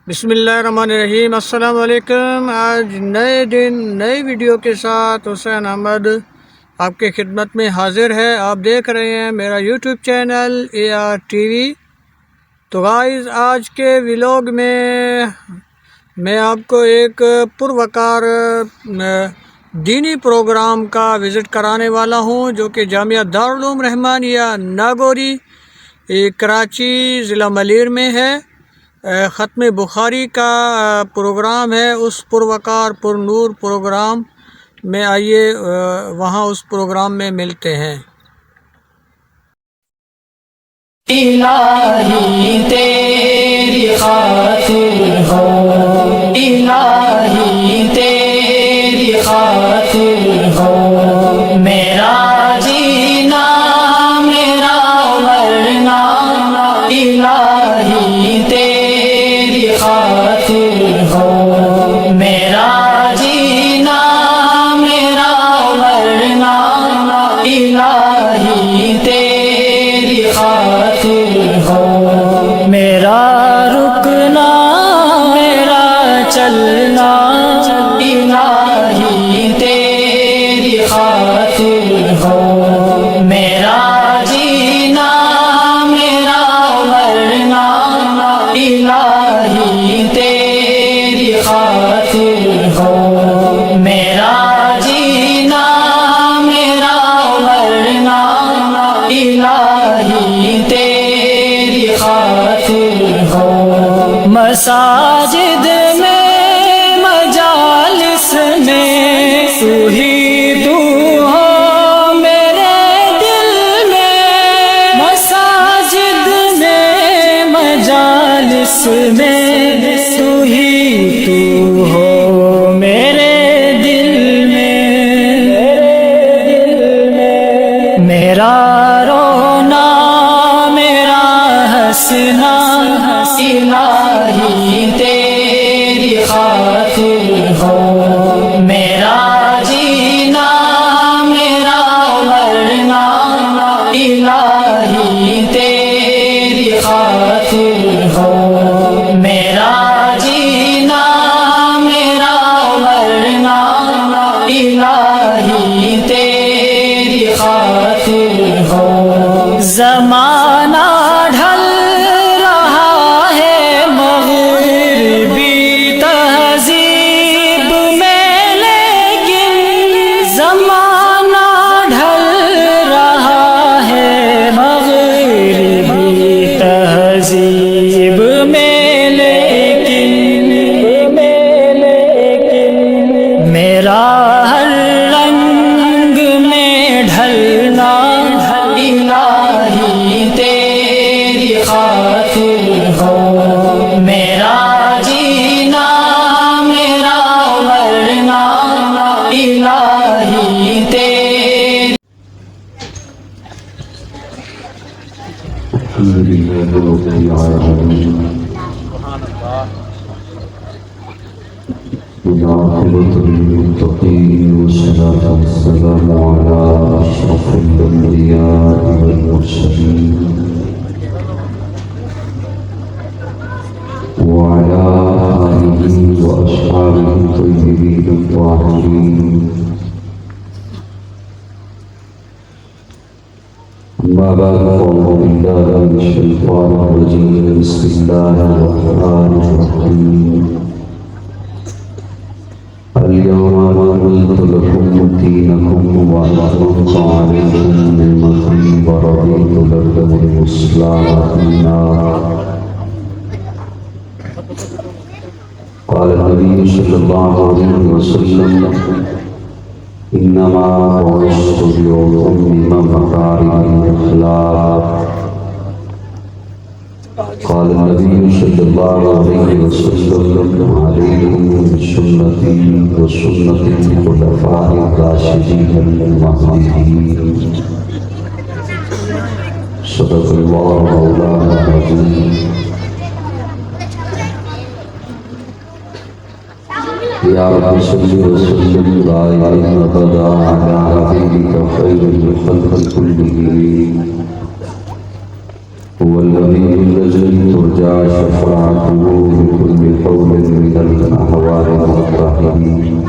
بسم اللہ الرحمن الرحیم۔ السلام علیکم۔ آج نئے دن نئی ویڈیو کے ساتھ حسین احمد آپ کے خدمت میں حاضر ہے۔ آپ دیکھ رہے ہیں میرا یوٹیوب چینل AR TV۔ تو گائز آج کے ولاگ میں آپ کو ایک پروقار دینی پروگرام کا وزٹ کرانے والا ہوں، جو کہ جامعہ دارالعلوم رحمانیہ ناگوری کراچی ضلع ملیر میں ہے۔ ختم بخاری کا پروگرام ہے۔ اس پروقار پر نور پروگرام میں آئیے وہاں اس پروگرام میں ملتے ہیں۔ الہی تیری خاطر ہو، الہی تیری خاطر ہو، میرا جینا میرا مرنا، الہی تیری خاطر ہو، میرا جینا میرا مرنا، الہی تیری خاطر ہو، میرا رکنا میرا چلنا، الہی تیری خاطر ہو، میرا جینا میرا مرنا، الہی تیری خاطر ہو، میرا جینا میرا مرنا، الہی تیری خاطر ہو، مساجد میں مجالس میں تو ہی تو ہو میرے دل میں، مساجد میں مجالس میں تو ہی تو ہو میرے دل میں، میرا رونا میرا ہنسنا، الہی تیری خاطر ہو، میرا جینا میرا مرنا، الہی تیری خاطر ہو، میرا جینا میرا مرنا، الہی تیری خاطر ہو، زمانہ ڈھل رہا ہے مغربی تہذیب میں، لیکن زمانہ ڈھل رہا ہے مغربی تہذیب میں، لیکن میرا ہر رنگ میں ڈھلنا، الہی تیری خاطر ہو، میرا جینا میرا مرنا، الہی تیری الحمد لله رب العالمين والعاقبة للمتقين والصلاة والسلام على أشرف الأنبياء والمرسلين وعلى آله وأصحابه الطيبين الطاهرين. أما بعد فأعوذ بالله من الشيطان الرجيم. بسم الله الرحمن الرحيم. اليوم أكملت لكم دينكم وأتممت عليكم نعمتي ورضيت لكم الإسلام دينا. قال النبي صلى الله عليه وسلم: إنما بعثت لأتمم مكارم الأخلاق. قال النبي صلى الله عليه وسلم: عليكم بسنتي وسنة الخلفاء الراشدين المهديين. صدق الله مولانا العظيم. يا رب صل وسلم دائما أبدا على حبيبك خير الخلق كلهم، هو النبي الذي ترجى شفاعته في كل العالمین.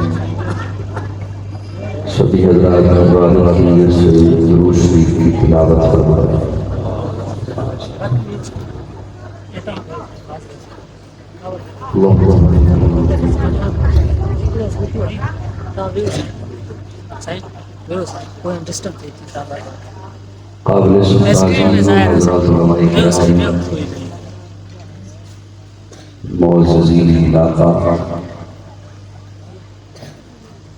سبھی حضرات عبادت کی نیت سے درود شریف کی تلاوت فرمائیں. قابل حضرات علماء کرام، معززین علاقہ،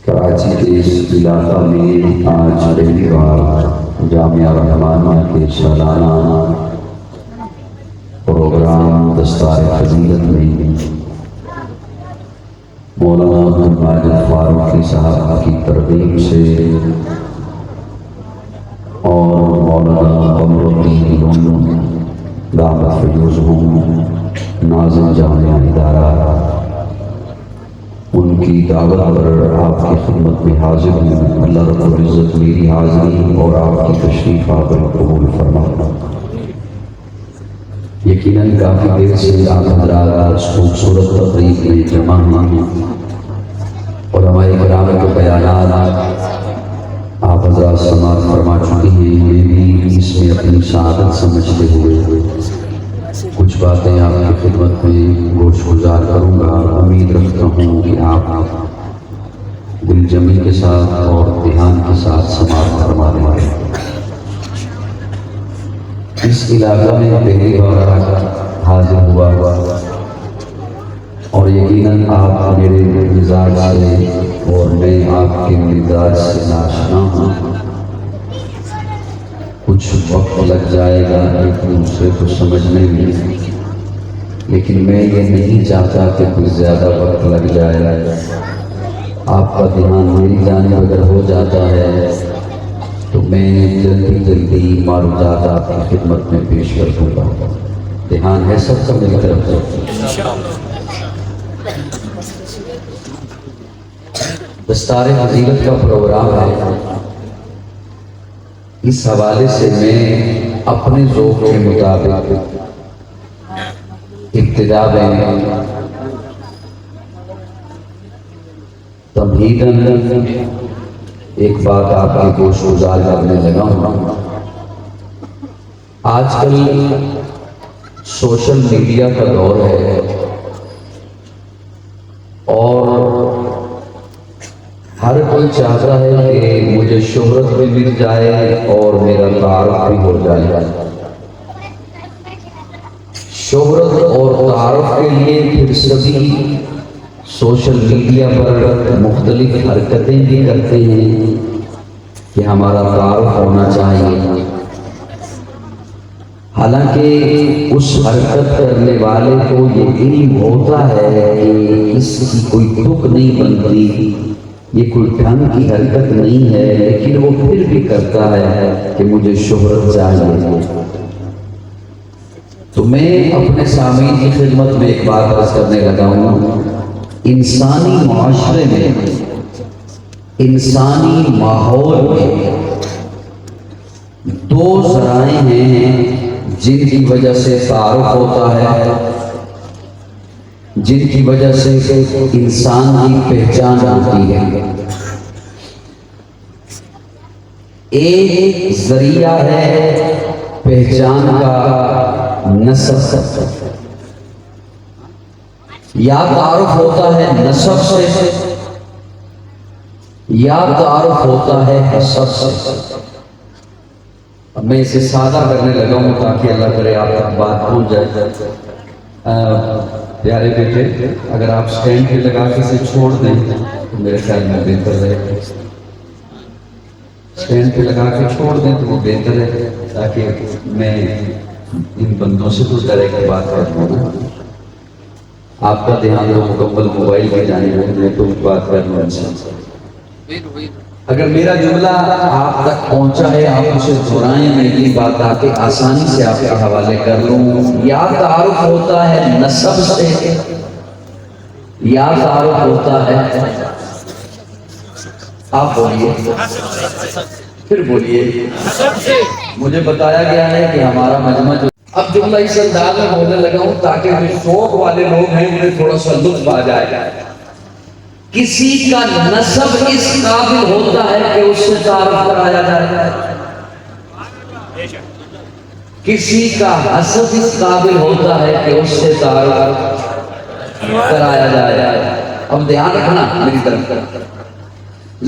کراچی کے اس علاقہ میں آج پہلی بار جامعہ رحمانیہ کے سالانہ پروگرام دستار فضیلت میں مولانا عبدالماجد فاروقی صاحب کی ترغیب سے اور مولانا قمر الدین لون دعوت فیوزہم ناظم جامعہ ادارہ، ان کی دعوت پر آپ کی خدمت میں حاضر ہوں. اللہ رب العزت میری حاضری اور آپ کی تشریف آپ قبول فرمائے. یقیناً کافی دیر سے آپ حضرات اس خوبصورت تقریب میں جمع ہیں اور ہمارے کرام کے بیانات آپ حضرات سماعت فرما چکے ہیں. میں بھی اس میں اپنی سعادت سمجھتے ہوئے کچھ باتیں آپ کی خدمت میں گوش گزار کروں گا. امید رکھتا ہوں کہ آپ دل جمی کے ساتھ اور دھیان کے ساتھ سماعت فرما لیں گے. اس علاقہ میں پہلی بار حاضر ہوا اور یقیناً آپ میرے مزاج سے اور میں آپ کے مزاج سے ناشنا ہوں. کچھ وقت لگ جائے گا ایک دوسرے کو سمجھنے میں، لیکن میں یہ نہیں چاہتا کہ کچھ زیادہ وقت لگ جائے. آپ کا دھیان میری جانب اگر ہو جاتا ہے تو میں جلدی معلومات آپ کی خدمت میں پیش کر دوں گا. دھیان ہے سب کا میری طرف سے. دستار فضیلت کا پروگرام ہے. اس حوالے سے میں اپنے ذوق کے مطابق ابتدا میں تمہیداً ایک بات آپ کی گوش گزار کرنے لگا ہوں. آج کل سوشل میڈیا کا دور ہے اور ہر کوئی چاہتا ہے کہ مجھے شہرت بھی مل جائے اور میرا تعارف بھی ہو جائے. شہرت اور تعارف کے لیے پھر سبھی سوشل میڈیا پر مختلف حرکتیں بھی کرتے ہیں کہ ہمارا تعارف ہونا چاہیے. حالانکہ اس حرکت کرنے والے کو یہ علم ہوتا ہے کہ اس کی کوئی تک نہیں بنتی، یہ کوئی ڈھنگ کی حرکت نہیں ہے، لیکن وہ پھر بھی کرتا ہے کہ مجھے شہرت چاہیے. تو میں اپنے سامعین کی خدمت میں ایک بات عرض کرنے لگا ہوں. انسانی معاشرے میں، انسانی ماحول میں دو ذرائع ہیں جن کی وجہ سے تعارف ہوتا ہے، جن کی وجہ سے انسان کی پہچان ہوتی ہے. ایک ذریعہ ہے پہچان کا نسب، یا تعارف ہوتا ہے نسب سے یا تعارف ہوتا ہے حسب سے. اب میں اسے سادہ کرنے لگا ہوں تاکہ اللہ کرے آپ تک بات پہنچ جائے. پیارے بیٹے، اگر آپ سٹینڈ پہ لگا کے اسے چھوڑ دیں تو میرے خیال میں بہتر رہے. سٹینڈ پہ لگا کے چھوڑ دیں تو وہ بہتر ہے تاکہ میں ان بندوں سے کچھ ڈائریکٹ بات کر لوں. آپ کا دھیان تو مکمل موبائل کی جانب میں تو بات کر لوں. اگر میرا جملہ آپ تک پہنچا ہے آپ اسے دہرائیں، میں یہ بات تاکہ آسانی سے آپ کے حوالے کر لوں. یا تعارف ہوتا ہے نسب سے یا تعارف ہوتا ہے، آپ بولیے پھر بولیے. مجھے بتایا گیا ہے کہ ہمارا مجمع جو اب جملہ اس انداز میں بولنے لگا ہوں تاکہ جو شوق والے لوگ ہیں انہیں تھوڑا سا لطف آ جائے. کسی کا نسب اس قابل ہوتا ہے کہ اس سے تعارف کرایا جائے، کسی کا حسب اس قابل ہوتا ہے کہ اس سے تعارف کرایا جائے۔ اب دھیان رکھنا میری طرف،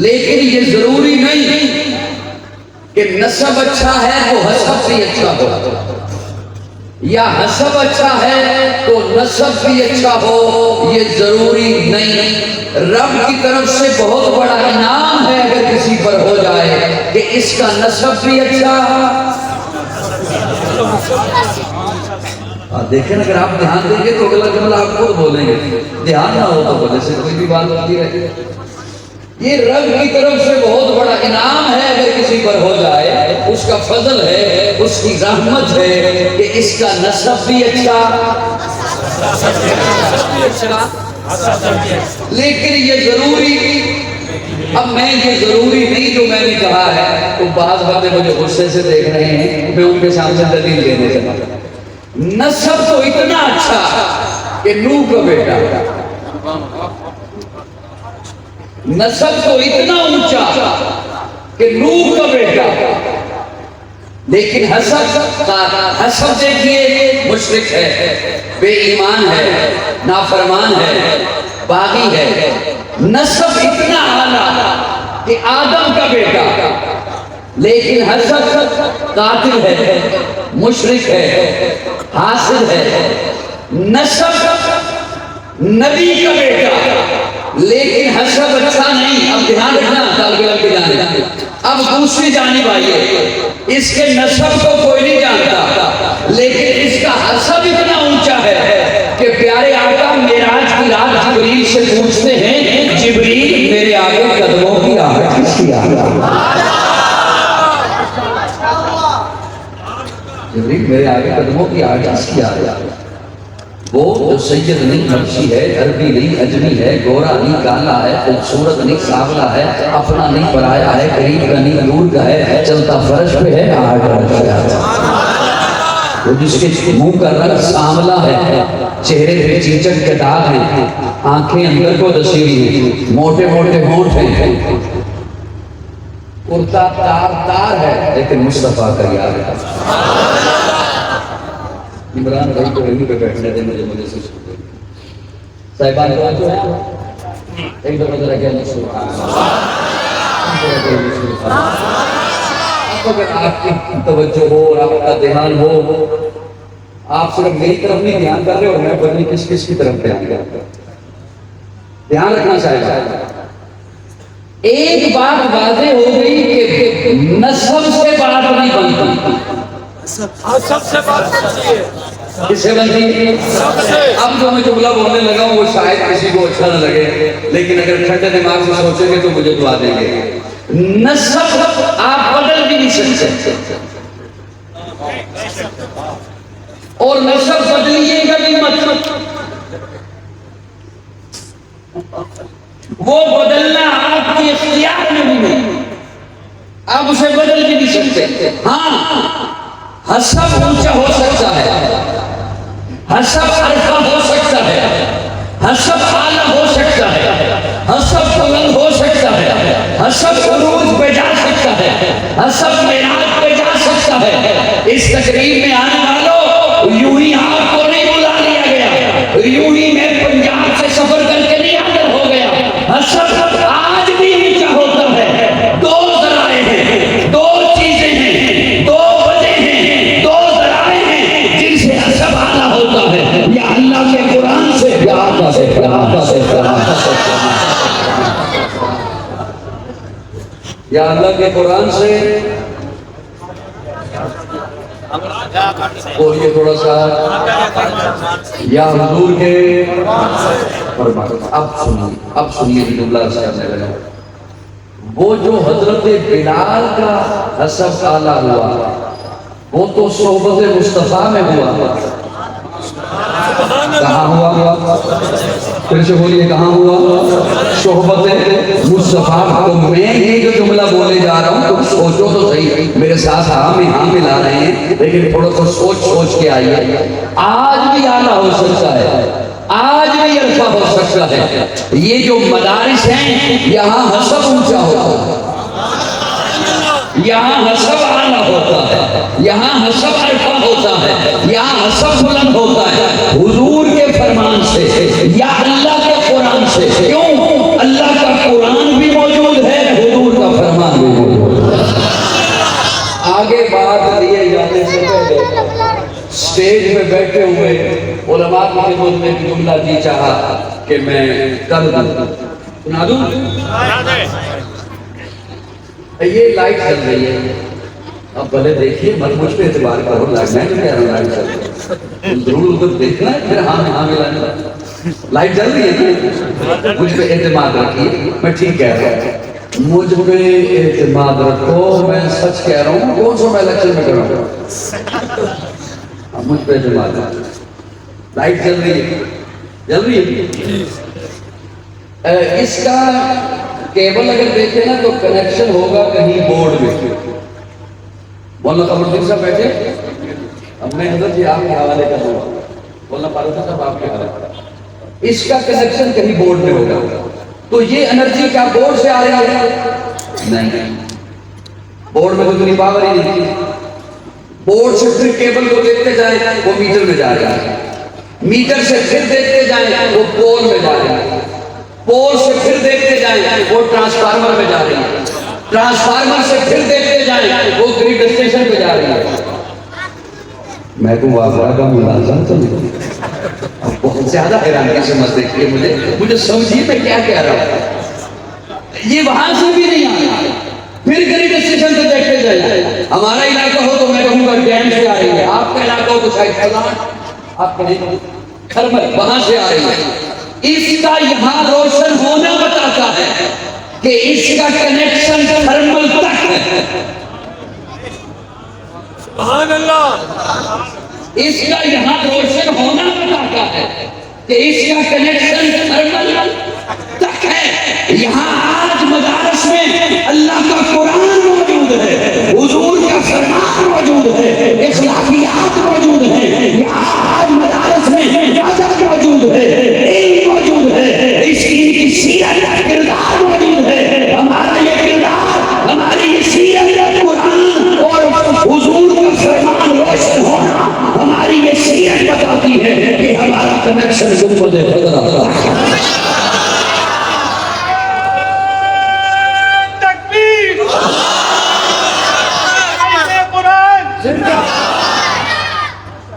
لیکن یہ ضروری نہیں کہ نسب اچھا ہے تو حسب بھی اچھا ہو، یا حسب اچھا ہے تو نسب بھی اچھا ہو، یہ ضروری نہیں۔ رب کی طرف سے بہت بڑا انعام ہے اگر کسی پر ہو جائے کہ اس کا نسب بھی اچھا۔ دیکھیں اگر آپ دھیان دیں گے تو اگلا جملہ آپ خود بولیں گے، دھیان نہ ہو تو بولے سے کوئی بھی بات ہوتی رہے۔ یہ رب کی طرف سے بہت بڑا انعام ہے اگر کسی پر ہو جائے، اس کا فضل ہے، اس کی رحمت ہے کہ اس کا نسب بھی اچھا، لیکن یہ ضروری، اب میں یہ ضروری نہیں جو میں نے کہا ہے، تو بعض باتیں مجھے غصے سے دیکھ رہے ہیں، میں ان کے سامنے دلیل دینے چاہتا۔ نسب تو اتنا اچھا کہ نوح کا بیٹا، نسب تو اتنا اونچا کہ نوح کا بیٹا، لیکن حسب دیکھیے مشرک ہے، بے ایمان ہے، نافرمان ہے، باغی ہے۔ نسب اتنا اعلیٰ کہ آدم کا بیٹا، لیکن حسب قاتل ہے، مشرک ہے، حاسد ہے۔ نسب نبی کا بیٹا، لیکن حسب اچھا نہیں۔ اب دھیان رکھنا طالب علم کی جانب، اب دوسری جانب آئیے، اس کے نسب کو کوئی نہیں جانتا، لیکن اس کا حسب اتنا اونچا ہے کہ پیارے آقا معراج کی رات جبریل سے پوچھتے ہیں، جبریل میرے آگے قدموں کی آہٹ کس کی آہٹ؟ جبریل میرے آگے قدموں کی آہٹ کس کی آہٹ؟ وہ جو سید نہیں حبشی ہے، عربی نہیں عجمی ہے، گورا نہیں کالا ہے، خوبصورت نہیں سانولا ہے، اپنا نہیں پرایا ہے، قریب کا نہیں دور کا ہے، چلتا فرش پہ ہے، آہٹ رکھ گیا۔ وہ جس کے منہ کا رنگ سانولا ہے، چہرے پہ چیچک کے داغ ہیں، آنکھیں اندر کو دسی ہوئی ہیں، موٹے موٹے ہونٹ ہیں، کرتا تار ہے، لیکن مصطفیٰ کا یاد ہے۔ عمران بھائی کو رہی پہ بیٹھنے دیں مجھے سے شکر صاحبان توجہ ہے، ایک دفعہ ذرا کیا نہیں سبحان اگر آپ کی توجہ ہو اور آپ کا دھیان ہو، آپ صرف میری طرف نہیں دھیان کر رہے اور میں بڑی کس کس کی طرف دھیان کر رہا ہوں، دھیان رکھنا چاہیے۔ ایک بات واضح ہو گئی کہ نسب سے بات نہیں بنتی، سب سے بات کرتی ہے، کس سے بنتی ہے؟ اب جو میں جملہ بولنے لگا ہوں وہ شاید کسی کو اچھا نہ لگے، لیکن اگر ٹھنڈے دماغ سے سوچیں گے تو مجھے دعا دیں گے۔ نسب آپ بدل بھی نہیں سکتے، اور نسب بدلیے گا بھی مت، وہ بدلنا آپ کی اختیار میں بھی نہیں، آپ اسے بدل بھی نہیں سکتے۔ ہاں حسب اونچا ہو سکتا ہے، حسب عرفہ ہو سکتا ہے، حسب اعلیٰ ہو سکتا ہے، حسب بلند ہو سکتا ہے، حسب عروج پہ جا سکتا ہے، حسب معراج پہ جا سکتا ہے۔ اس تقریب میں آنے والوں یوں ہی آپ کو نہیں بلا لیا گیا، یوں ہی میں پنجاب سے سفر کر کے نہیں حاضر ہو گیا۔ حسب آج بھی اونچا ہوتا ہے، دو ذرائع ہیں، دو چیزیں ہیں، دو وجہ ہیں، دو ذرائع ہیں جن سے حسب اعلیٰ ہوتا ہے، یا اللہ کے قرآن سے، یا آقا سے، یا آقا سے، یا آقا سے، یا اللہ کے قرآن سے، اور یہ تھوڑا سا یا حضور کے فرمان۔ اب سنیے جملہ سے کرنے لگا، وہ جو حضرت بلال کا حسب اعلیٰ ہوا وہ تو صحبت مصطفیٰ میں ہوا۔ کہاں ہوا؟ پھر سے بولیے کہاں ہوا؟ صحبت مصطفیٰ۔ تو میں یہ جو جملہ بولے جا رہا ہوں تو سوچو تو صحیح، میرے ساتھ ہاں ملا رہے ہیں، لیکن تھوڑا سا سوچ کے آئیے۔ آج بھی اعلیٰ ہو سکتا ہے، آج بھی عرفہ ہو سکتا ہے. یہ جو مدارس ہیں یہاں حسب اونچا ہوتا ہے, یہاں حسب اعلیٰ ہوتا ہے, یہاں حسب عرفہ ہوتا ہے, یہاں حسب بلند ہوتا ہے حضور کے فرمان سے یا اللہ کے قرآن سے. کیوں؟ اللہ کا قرآن بھی موجود ہے, حضور کا فرمان بھی موجود ہے. آگے بات دیے جانے سے پہلے اسٹیج پہ بیٹھے ہوئے علماء کی خدمت میں ایک جملہ جی چاہا کہ میں کر دوں. سنا دوں؟ یہ لائٹ چل رہی ہے, اب بھلے دیکھیے, مت مجھ پہ اعتبار کرو, میں تو کہہ رہا ہوں لائٹ چل رہی ہے, ضرور ادھر دیکھنا ہے, پھر ہاں ملا لائٹ چل رہی ہے, مجھ پہ اعتماد رکھیے, میں ٹھیک کہہ رہا ہوں. مجھ پہ اعتماد رکھو, میں سچ کہہ رہا ہوں. کون سا میں الیکشن میں کر رہا ہوں, مجھ پہ اعتماد رکھو. لائٹ چل رہی ہے, چل رہی ہے. اس کا کیبل اگر دیکھیں نا تو کنیکشن ہوگا کہیں بورڈ میں. مولانا قمر الدین صاحب بیٹھے, اب میں حضرت جی آپ کے حوالے کر دوں, مولانا فاروق صاحب آپ کے حوالے. اس کا کنیکشن کہیں بورڈ میں ہوگا, تو یہ انرجی کیا بورڈ سے آ رہی ہے؟ نہیں, بورڈ میں تو اتنی پاور ہی نہیں. بورڈ سے پھر کیبل کو دیکھتے جائیں وہ میٹر میں جا رہا ہے, میٹر سے پھر دیکھتے جائیں وہ پول میں جا رہا ہے, پول سے پھر دیکھتے جائیں وہ ٹرانسفارمر میں جا رہی ہے, ٹرانسفارمر سے پھر دیکھتے جائیں وہ گریڈ اسٹیشن پہ جا رہی ہے. میں کو واقعہ کا ملازم تو نہیں, بہت زیادہ حیرانی سے مت دیکھیے, مجھے سمجھیے میں کیا کہہ رہا ہوں. یہ وہاں سے بھی نہیں آیا, پھر گریڈ اسٹیشن پہ دیکھتے جائیں. ہمارا علاقہ ہو تو میں کہوں گا ڈیم سے آ رہی ہے, آپ کا علاقہ ہو تو شاید آپ کا نہیں, کھرمل وہاں سے آ رہی ہے. اس کا یہاں روشن ہونا بتاتا ہے کہ اس کا کنیکشن تھرمل تک ہے. سبحان اللہ. اس کا یہاں روشن ہونا بتاتا ہے کہ اس کا کنیکشن تھرمل تک ہے. یہاں آج مدارس میں اللہ کا قرآن موجود ہے, حضور کا فرمان موجود ہے, اخلاقیات موجود ہے. یہاں آج مدارس میں ادب موجود ہے, علم موجود ہے, اس کی سیرت کا کردار موجود ہے. ہمارا یہ کردار, ہماری یہ سیرت قرآن اور حضور کا فرمان روشن ہونا, ہماری یہ سیرت بتاتی ہے کہ ہمارا کنیکشن گنبد خدا ہے.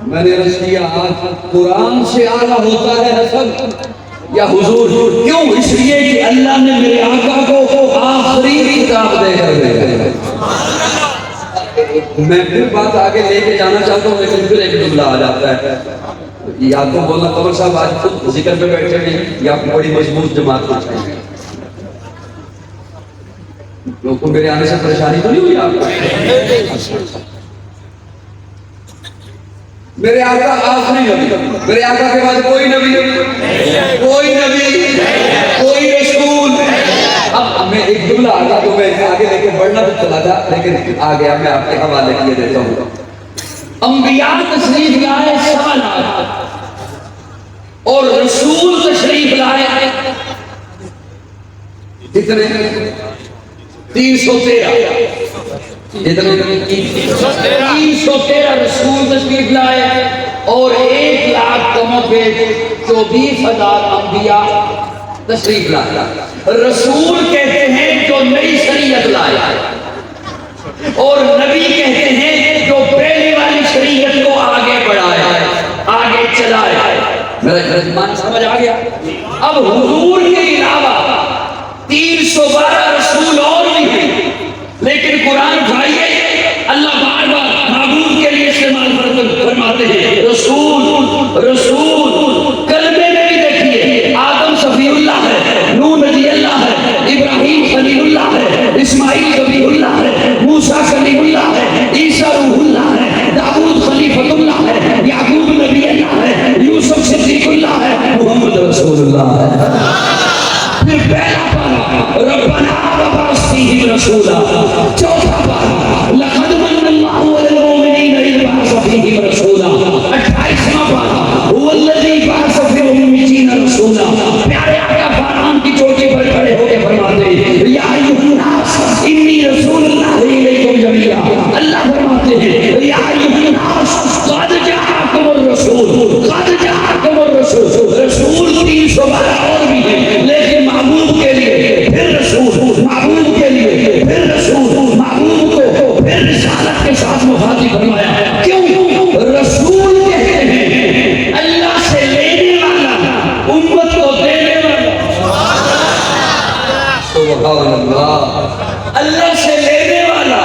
میں نے عرض کیا آج قرآن سے اعلیٰ ہوتا ہے حسب یا حضور. کیوں؟ اس لیے کہ اللہ نے میرے آقا کو آخری کتاب دے کر دیا. میں پھر بات آگے لے کے جانا چاہتا ہوں لیکن پھر ایک جملہ آ جاتا ہے. یا تو مولانا قمر صاحب آج خود ذکر پہ بیٹھے ہیں یا بڑی مضبوط جماعت کو چاہیے. لوگوں کو میرے آنے سے پریشانی تو نہیں ہوئی آپ کو؟ میرے آقا آخری نبی, میرے آقا کے بعد کوئی نبی, کوئی نبی, کوئی رسول. اب میں ایک جملہ آتا تو میں آگے لے کے بڑھنا تو چلا تھا لیکن آ گیا, میں آپ کے حوالے کیے دیتا ہوں. انبیاء تشریف لائے 7 لاکھ اور رسول تشریف لائے کتنے؟ 313. 313 رسول تشریف لائے اور 1 لاکھ کم و بیش 24,000 انبیاء تشریف لائے. رسول کہتے ہیں جو نئی شریعت لائے اور نبی کہتے ہیں جو پہلے والی شریعت کو آگے بڑھایا, آگے چلائے. میرا ایمان سمجھ آ گیا؟ اب حضور کے علاوہ 312 رسول اور بھی ہیں لیکن قرآن اٹھائیے اللہ بار بار معبود کے لیے استعمال فرماتے ہیں رسول رسول. کلمے میں بھی دیکھیے آدم صفی اللہ ہے, نوح نبی اللہ ہے, ابراہیم خلیل اللہ ہے, اسماعیل نبی اللہ ہے, موسیٰ کلیم اللہ ہے, عیسیٰ روح اللہ ہے, داؤد خلیفۃ اللہ ہے, یعقوب نبی اللہ ہے, یوسف صدیق اللہ ہے, محمد رسول اللہ ہے. پھر پہلا پارا ربنا وبعث فیہم رسولا, چوتھا پارا لقد من اللہ علی المؤمنین اذ بعث فیہم رسولا, 28واں پارا هو الذی بعث فی الامین امت کو دینے والا، سبحان اللہ، اللہ سے لینے والا،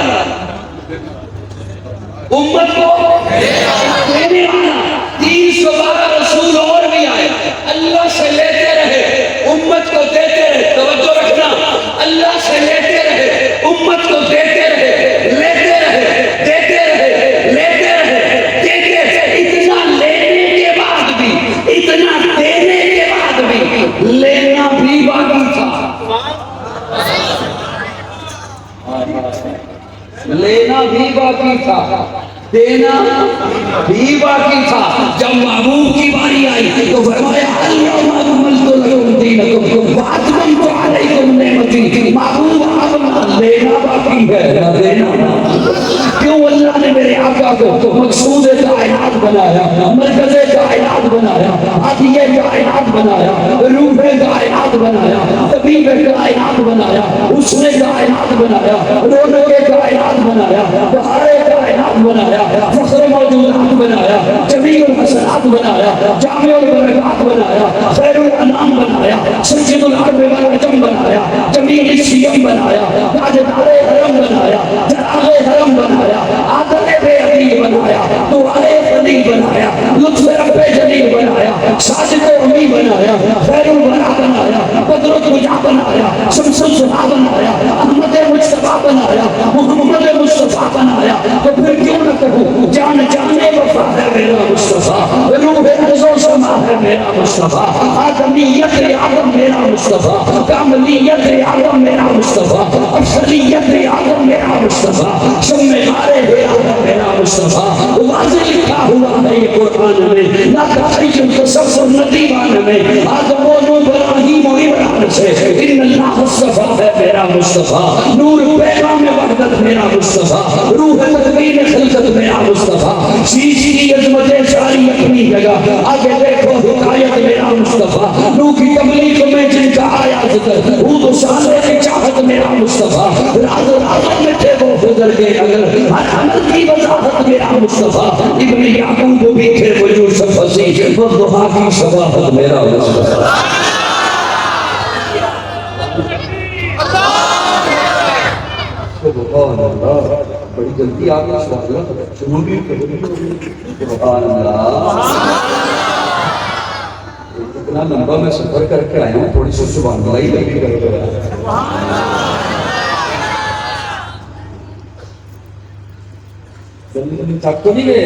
امت کو دینے والا۔ 312 رسول اور بھی آئے، اللہ سے لیتے رہے، امت کو دیتے رہے۔ توجہ رکھنا، اللہ سے لیتے رہے، امت کو دیتے رہے، لیتے رہے، دیتے رہے، لیتے رہے، دیتے رہے۔ اتنا لینے کے بعد بھی، اتنا دینے کے بعد بھی لینا بھی باقی تھا، لینا بھی باقی تھا، دینا بھی باقی تھا۔ جب محبوب کی باری آئی تو فرمایا اليوم اکملت لکم دینکم واتممت علیکم نعمتی۔ محبوب آپ لینا باقی ہے نہ دینا۔ کیوں اللہ نے میرے آقا کو مقصود کائنات بنایا، مرکز کائنات بنایا، عطیہ کائنات بنایا، روح کائنات بنایا، طبیب کائنات بنایا، اس نے کائنات بنایا، رونق کائنات بنایا، بہار کائنات بنایا، فخر موجودات بنایا، جمیع الحسنات بنایا، جامع البرکات بنایا، خیر الانام بنایا، سید العرب والعجم بنایا، جمیع الشیم بنایا، تاجدار حرم بنایا، جراغ حرم بنایا، عادل بے عدی بنایا، دعائے فضی بنایا، لطف رب جلیل بنایا، ساجد امی بنایا، خیر الورا بنایا، بدر الدجا بنایا، شمس الضحا بنایا، احمد مصطفیٰ بنایا، محمد مصطفیٰ بنایا۔ تو پھر کیوں نہ کہوں جان جانے وفا ہے میرا مصطفیٰ، روح ارض و سما ہے میرا مصطفیٰ، آدمیت آدم میرا مصطفیٰ، کاملیت آدم میرا مصطفیٰ، افضلیت آدم میرا مصطفیٰ، شمار آدم میرا مصطفیٰ۔ واضح لکھا ہوا ہے یہ قرآن میں، نہ تخیل تصور نہ دیوان میں، آدم و نوح ابراہیم و عمران سے ان اللہ مصطفیٰ ہے میرا مصطفیٰ، نور پیغام وحدت میرا مصطفیٰ، روح تدبیر خلقت میرا مصطفیٰ، چیز کی عظمت ساری اپنی جگہ، آگے دیکھو حکایت میرا مصطفیٰ، نوح کی تبلیغ میں جن کا آیا ذکر، ہود و صالح کی چاہت میرا مصطفیٰ، راز رازوں میں تھے وہ گزر کے اگر، ہر عمل کی وضاحت میرا مصطفیٰ، ابن یعقوب بھی تھے وہ یوسف فصیح، والضحیٰ کی شباہت میرا مصطفیٰ۔ سبحان اللہ، بڑی جلدی آ گیا سبحان اللہ، شروع بھی سبحان اللہ۔ اتنا لمبا میں سفر کر کے آیا ہوں، تھوڑی سی سبحان اللہ ہی لگی کر کے آیا۔ جلدی جلدی تھک تو نہیں گئے؟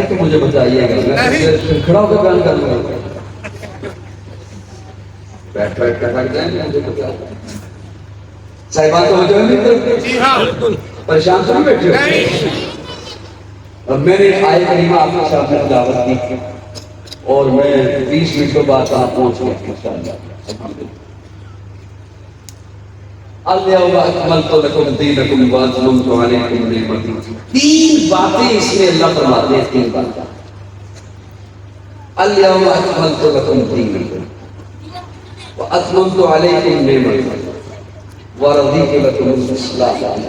تو مجھے بتائیے گا، میں کھڑا ہو کے بیان کر لوں گا، بیٹھ بیٹھ کر بیٹھ جائیں گے، مجھے بتائیے صاحبان تو مجھے نہیں پریشان تو نہیں بیٹھے ہو؟ اب میں نے آئے کریمہ آپ کے سامنے دعوت دی اور میں 20 منٹ کے بعد وہاں پہنچ گیا انشاءاللہ۔ اليوم اکملت لکم دینکم واتممت علیکم نعمتی۔ 3 باتیں اس میں اللہ فرماتے ہیں، 3 باتیں۔ اليوم اکملت لکم دینکم واتممت علیکم نعمتی ورضیت لکم الاسلام۔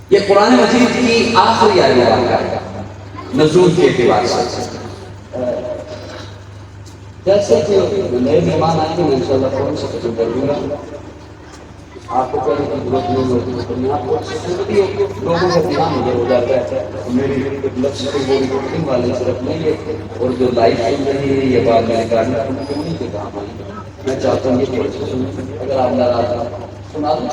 یہ قرآن مجید کی آخری آیت مبارکہ ہے نزول کے اعتبار سے۔ جیسے کہ نئے مہمان آئیں گے میں انشاءاللہ فوراً سے ختم کر دوں گا، آپ کو کہنے کی ضرورت نہیں ہوتی، آپ کو لوگوں کا دھیان مجھے ہو جاتا ہے، میری لفظ سے وہ ریکارڈنگ والے صرف نہیں ہے، اور جو لائف سن رہی ہے یہ بات میں ریکارڈنگ کرنے کے نہیں کے کام آئی۔ میں چاہتا ہوں یہ تھوڑی سی سنیں، اگر آپ ناراض ہیں سنا دوں۔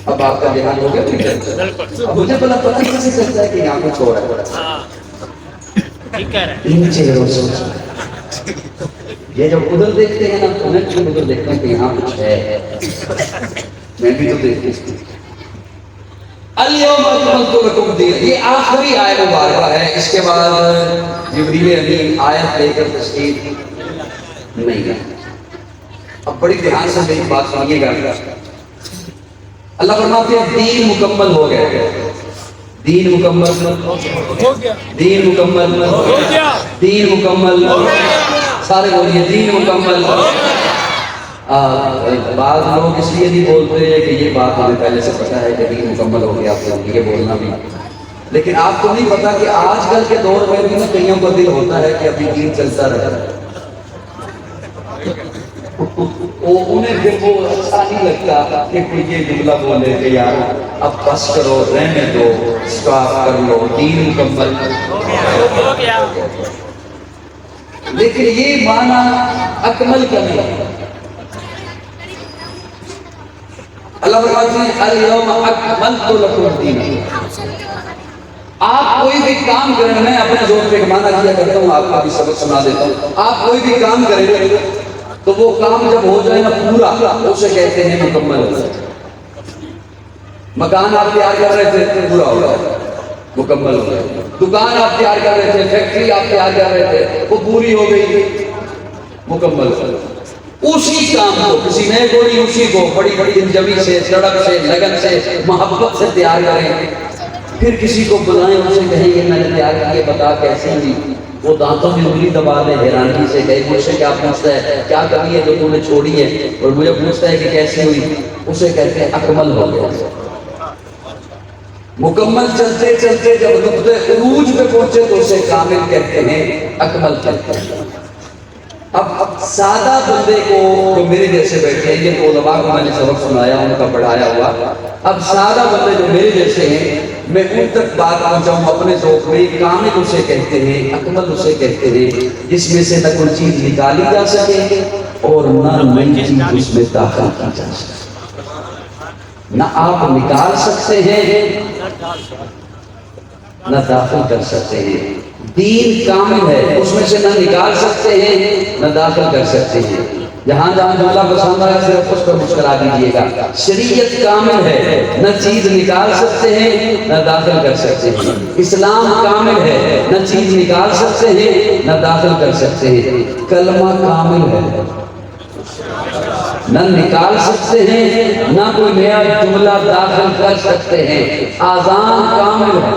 اب آپ کا دھیان ہو گیا، اب مجھے پتہ کیسے چلتا ہے کہ یہاں کچھ ہو رہا ہے، نیچے یہ جب ادھر دیکھتے ہیں نا تو میں بھی ادھر دیکھتا ہوں کہ یہاں کچھ ہے، میں بھی تو دیکھتے ہیں۔ اليوم اکملت لکم دینکم، یہ آخری آیت مبارکہ ہے، اس کے بعد جبریل امین آیت لے کر تشریف نہیں ہے۔ اب بڑی دھیان سے میری بات سنیے گا۔ اللہ فرماتے ہیں دین مکمل ہو گیا، دین مکمل ہو گیا، دین مکمل ہو گیا، دین مکمل ہو گیا، سارے بولیے دین مکمل ہو گیا۔ بعض لوگ اس لیے نہیں بولتے ہیں کہ یہ بات ہمیں پہلے سے پتہ ہے کہ دین مکمل ہو گیا، آپ کو یہ بولنا بھی، لیکن آپ کو نہیں پتا کہ آج کل کے دور میں بھی کئیوں کا دل ہوتا ہے کہ ابھی دین چلتا رہتا ہے، انہیں پھر وہ اچھا نہیں لگتا کہ کوئی یہ جملہ بولے کہ یار اب بس کرو، رہنے دو، سٹاپ کر لو، دین مکمل ہو گیا۔ لیکن یہ معنی اکمل کا نہیں۔ اللہ فرماتے ہیں الیوم اکملت لکم دینکم۔ آپ کوئی بھی کام کریں، میں اپنے زور پہ معنی کیا کرتا ہوں، آپ کا بھی سبق سنا دیتا ہوں۔ آپ کوئی بھی کام کریں تو وہ کام جب ہو جائے نا پورا، اسے کہتے ہیں مکمل ہو جائے۔ مکان آپ تیار کر رہے تھے، پورا ہو گیا، مکمل ہو گیا۔ دکان آپ تیار کر رہے تھے، فیکٹری آپ تیار کر رہے تھے، وہ پوری ہو گئی، مکمل ہو گیا۔ اسی کام کو کسی نئے کوئی اسی کو بڑی بڑی انجمی سے، سڑک سے، لگن سے، محبت سے تیار کریں، پھر کسی کو بلائیں، اسے کہیں کہ میں نے تیار کیے، بتا کیسے ہوئی، وہ دانتوں میں انگلی دبا دے، حیرانی سے کہے مجھ سے کیا پوچھتا ہے، کیا کمی ہے جو تم نے چھوڑی ہے، اور مجھے پوچھتا ہے کہ کیسی ہوئی، اسے کہتے ہیں اکمل ہو گیا۔ مکمل چلتے چلتے جب نقطۂ عروج پہ پہنچے تو اسے کامل کہتے ہیں، اکمل کہتے ہیں۔ اب سادہ بندے کو جو میرے جیسے بیٹھے ہیں، یہ تو علماء کو میں نے سبق سنایا، ان کا پڑھایا ہوا، اب سادہ بندے جو میرے جیسے ہیں، میں ان تک بات پہنچاؤں اپنے ذوق میں، کامل اسے کہتے ہیں، اکمل اسے کہتے ہیں جس میں سے نہ کوئی چیز نکالی جا سکے اور نہ نئی چیز اس میں داخل کی جا سکے، نہ آپ نکال سکتے ہیں نہ داخل کر سکتے ہیں۔ دین کامل ہے، اس میں سے نہ نکال سکتے ہیں نہ داخل کر سکتے ہیں۔ جہاں جہاں جملہ پسند آیا صرف اس پر مسکرا دیجیے گا۔ شریعت کامل ہے، نہ چیز نکال سکتے ہیں نہ داخل کر سکتے ہیں۔ اسلام کامل ہے، نہ چیز نکال سکتے ہیں نہ داخل کر سکتے ہیں۔ کلمہ کامل ہے، نہ نکال سکتے ہیں نہ کوئی نیا جملہ داخل کر سکتے ہیں۔ آذان کامل ہے،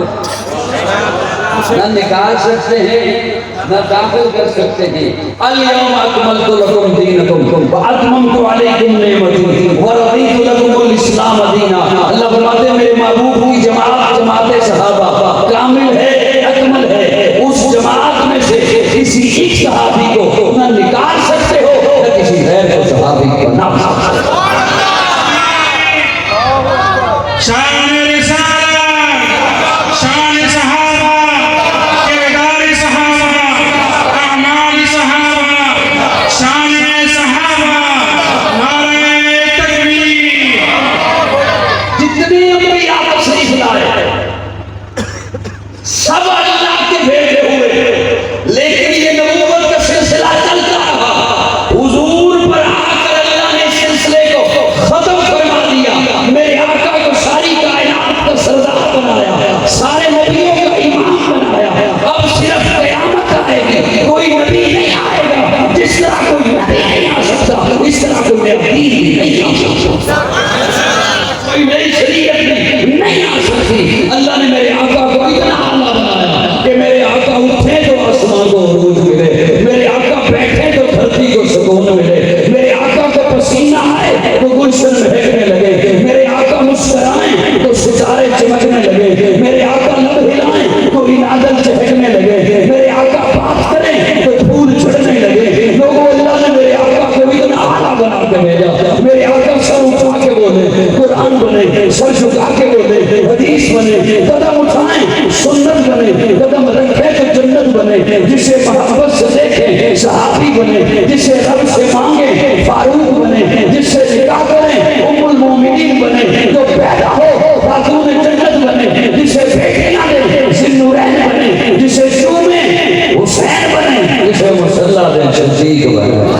نہ نکال سکتے ہیں نہ داخل کر سکتے ہیں۔ الیوم اکملت لکم دینکم واتممت علیکم نعمتی ورضیت لکم الاسلام دینا۔ اللہ فرماتے ہیں میرے محبوب کی جماعت، جماعت صحابہ کامل ہے، اکمل ہے۔ اس جماعت میں سے کسی ایک صحابی کو نہ نکال سکتے ہو نہ کسی غیر کو صحابی کو نہ نکال سکتے ہو۔ سب اللہ کے بھیجے ہوئے، لیکن یہ نبوت کا سلسلہ چلتا رہا۔ حضور پر آ کر اللہ نے سلسلے کو ختم فرما دیا۔ میرے آقا کو ساری کائنات کا سردار بنایا، سارے نبیوں کا امام بنایا۔ اب صرف قیامت آئے گی، کوئی نبی نہیں آئے گا جس طرح کوئی نبی نہیں آ سکتا، اس طرح کوئی نبی نہیں آ سکتا، کوئی نئی شریعت نہیں آ سکتی۔ اللہ نے میرے آقا کو اتنا اعلیٰ بنایا کہ میرے آقا اٹھے تو آسمان کو عروج ملے، میرے آقا بیٹھے تو دھرتی کو سکون ملے، میرے آقا کو پسینہ آئے تو گلشن مہکنے لگے، میرے آقا مسکرائیں تو ستارے چمکنے لگے، میرے آقا لب ہلائیں تو بادل چہکنے لگے، میرے آقا بات کریں تو پھول جھڑنے لگے۔ لوگوں اللہ نے میرے آقا کو اتنا اعلیٰ بنا کے بھیجا، میرے آقا سر اٹھا کے بولے، قرآن بنے، سر جھکا کے بولے، حدیث بنے، قدم اٹھائیں سنت بنے، قدم رکھے تو جنت بنے، جسے محبت سے دیکھیں صحابی بنے، جسے رب سے مانگے فاروق بنے، جس سے نکاح کریں ام المومنین بنے، جو پیدا ہو خاتون جنت بنے، جسے بیٹیاں دیں ذوالنورین بنے، جسے چومیں حسین بنے، جسے مسلح دیں صدیق بنے۔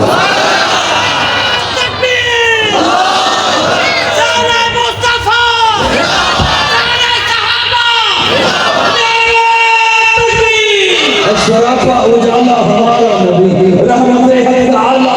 سراپا اجالا ہمارا نبی، رحمت حق تعالی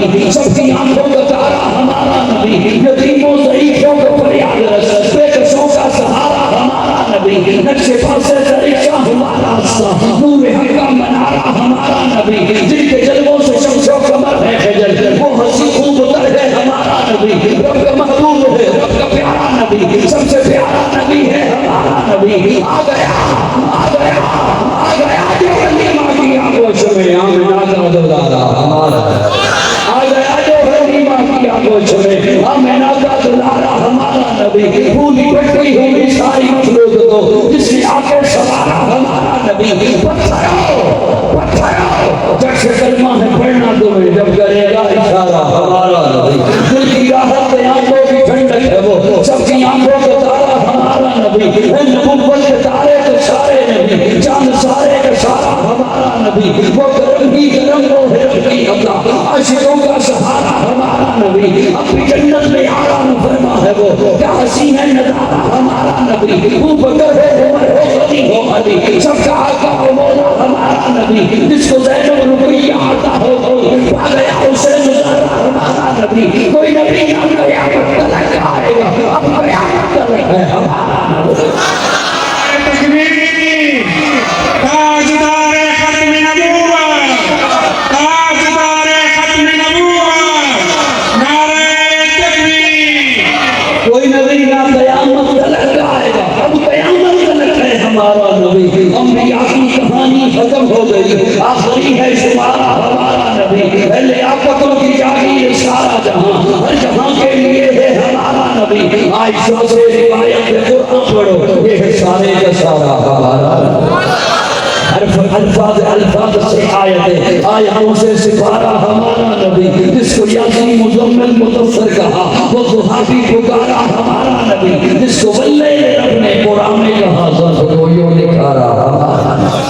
نبی، سب کی آنکھوں کا تارا ہمارا نبی، یتیموں ضعیفوں کو فریاد رس، بے کسوں کا سہارا ہمارا نبی، نقش پا سے طریقہ ہمارا راستہ، نور حق کا منارہ ہمارا نبی، جن کے جلووں سے شمس و قمر ہے خجل، وہ ہنسی خوب اتر ہے ہمارا نبی، رب کا محبوب ہے، رب کا پیارا نبی، سب سے پیارا نبی ہے ہمارا نبی، آ گیا آ گیا آ گیا جو حلیمہ کی آگوش میں آمنہ کا دلارا ہمارا، آ گیا جو حلیمہ کی آگوش میں آمنہ کا دلارا ہمارا نبی، پھولی پٹی ہوئی ساری مخلوق کو جس نے آ کے سوارا ہمارا نبی، پتھراؤ جب سے کلمہ ہے پڑھنا تمہیں جب کرے گا اشارہ ہمارا نبی، دل کی راحت پہ آنکھوں کی ٹھنڈک ہے وہ، سب کی آنکھوں کا تارا ہمارا نبی، نبوت کے تارے کے سارے نبی، چاند سارے کا سارا ہمارا نبی، وہ کرم ہی کرم وہ ہے ربی اللہ، عاشقوں کا سہارا ہمارا نبی، اپنی جنت میں آرام فرما ہے وہ، کیا حسین ہے نظارہ ہمارا نبی، وہ بکر ہے عمر ہے غنی ہو علی، سب کا آقا و مولا ہمارا نبی، جس کو زینب رقیہ آتا ہو پا گیا اسے نظارہ ہمارا نبی، کوئی نبی نہ قیامت تلک آئے گا، اب قیامت تلک ہے ہمارا نبی۔ تاجدار ختم نبوت، تاجدار ختم نبوت، نعرہ تکبیر۔ کوئی نبی نہ قیامت تلک آئے گا، اب قیامت تلک ہے ہمارا نبی، انبیاء کی کہانی ختم ہو گئی، آخری ہے شمارہ ہمارا نبی، پہلے آفتوں کی جاگیر سارا جہاں، ہر جہاں کے لیے ہے ہمارا نبی، عائشہ سے روایت قرآن پڑھو، یہ ہے سارے کا سارا ہمارا نبی، الفاظ سے آیتیں، آیتوں سے سپارہ ہمارا نبی، جس کو یاسین مزمل مدثر کہا، وہ صحابی پکارا ہمارا نبی، جس کو واللیل رب نے قرآن میں کہا، سنگویوں نکھارا ہمارا نبی۔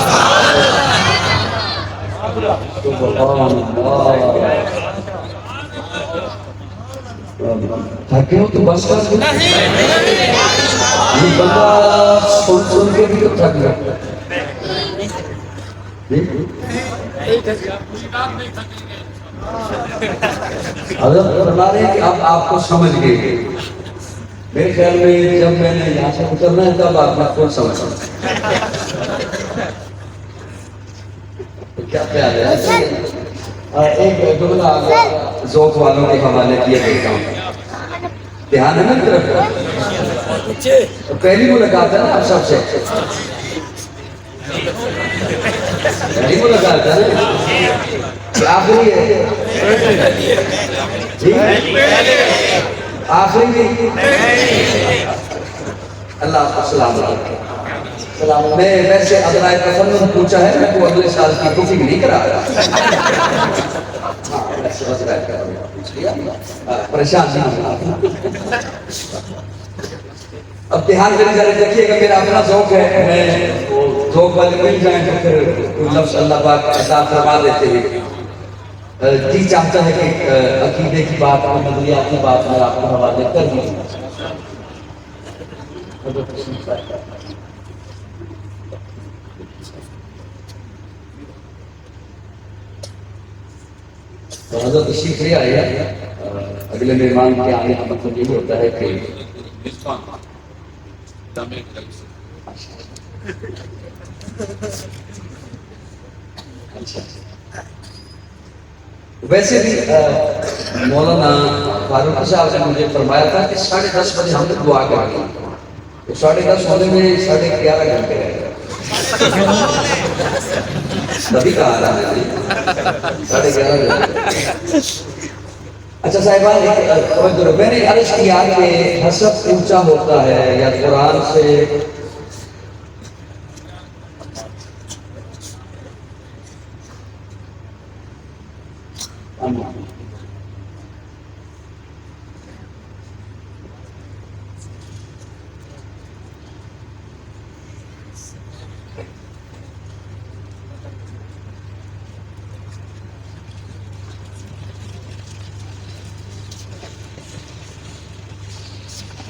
تھکے ہو تو بس کر یہ بندہ سن کے بھی تو تھک گیا، حضرت فرما رہے ہیں کہ اب آپ کو سمجھ گئے، میرے خیال میں جب میں نے یہاں سے اترنا ہے تب آپ نے خود سمجھ کیا خیال ہے؟ ایک جملہ آگا ذوق والوں کے حوالے کیا دیتا ہوں، دھیان ہے نا طرف، پہلی ملاقات ہے نا آپ سب سے، پہلی ملاقات ہے نا، آخری ہے جی آخری نہیں، اللہ آپ کو سلام علیکم۔ میں ویسے ادرائے تفنن پوچھا ہے، میں کو اگلے سال کی بکنگ نہیں کرا رہا، پریشان نہیں، اب دھیان دے کر دیکھیے کہ میرا اپنا ذوق ہے، میں ذوق والے مل جائیں تو پھر کوئی لفظ اللہ پاک احسان فرما دیتے ہیں، جی چاہتا ہے کہ عقیدے کی بات اور نظریات کی بات میں آپ کو حوالے کر دوں۔ حضرت تشریف لے آئے ہیں، اگلے مہمان کے آنے کا مطلب یہ ہوتا ہے کہ ویسے بھی مولانا فاروق صاحب نے مجھے فرمایا تھا کہ 10:30 بجے ہم نے دعا کرنی، تو 10:30 ہونے میں 11:30 گھنٹے رہ گئے، تبھی کہا رہا ہے 11:30 گھنٹے۔ اچھا صاحبان، میں نے عرض کیا کہ حسب اونچا ہوتا ہے یا قرآن سے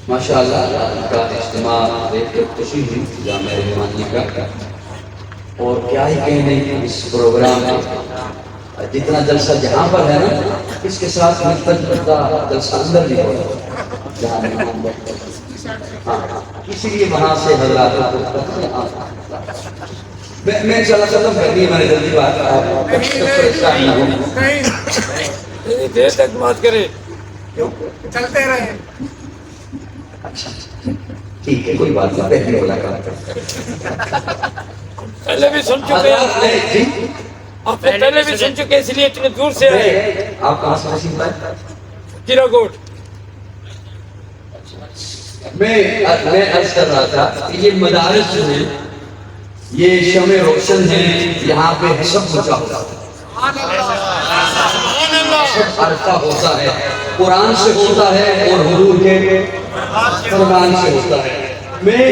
ماشاءاللہ کا اجتماع دیکھ کر خوشی ہوئی جامعہ رحمانیہ کا، اور کیا ہی کہنے اس پروگرام میں جتنا جلسہ جہاں پر ہے نا اس کے ساتھ ملتا جلتا جلسہ اندر بھی ہوگا جہاں اسی لیے وہاں سے حضرات میں چلا ختم کر دی ہماری جلدی بات دیر تک بات کرے چلتے رہے. اچھا ٹھیک ہے کوئی بات نہیں پہلے ملاقات پہلے بھی سن چکے ہیں آپ پہلے بھی سن چکے اس لیے اتنے دور سے آئے. آپ کہاں سے نصیب بھائی؟ کیرا کوٹ. میں عرض کر رہا تھا کہ یہ مدارس جو ہیں یہ شمع روشن ہیں یہاں پہ حسب مچا ہوتا ہے عرفہ ہوتا ہے قرآن سے ہوتا ہے اور حضور کے فرمان سے ہوتا ہے. میں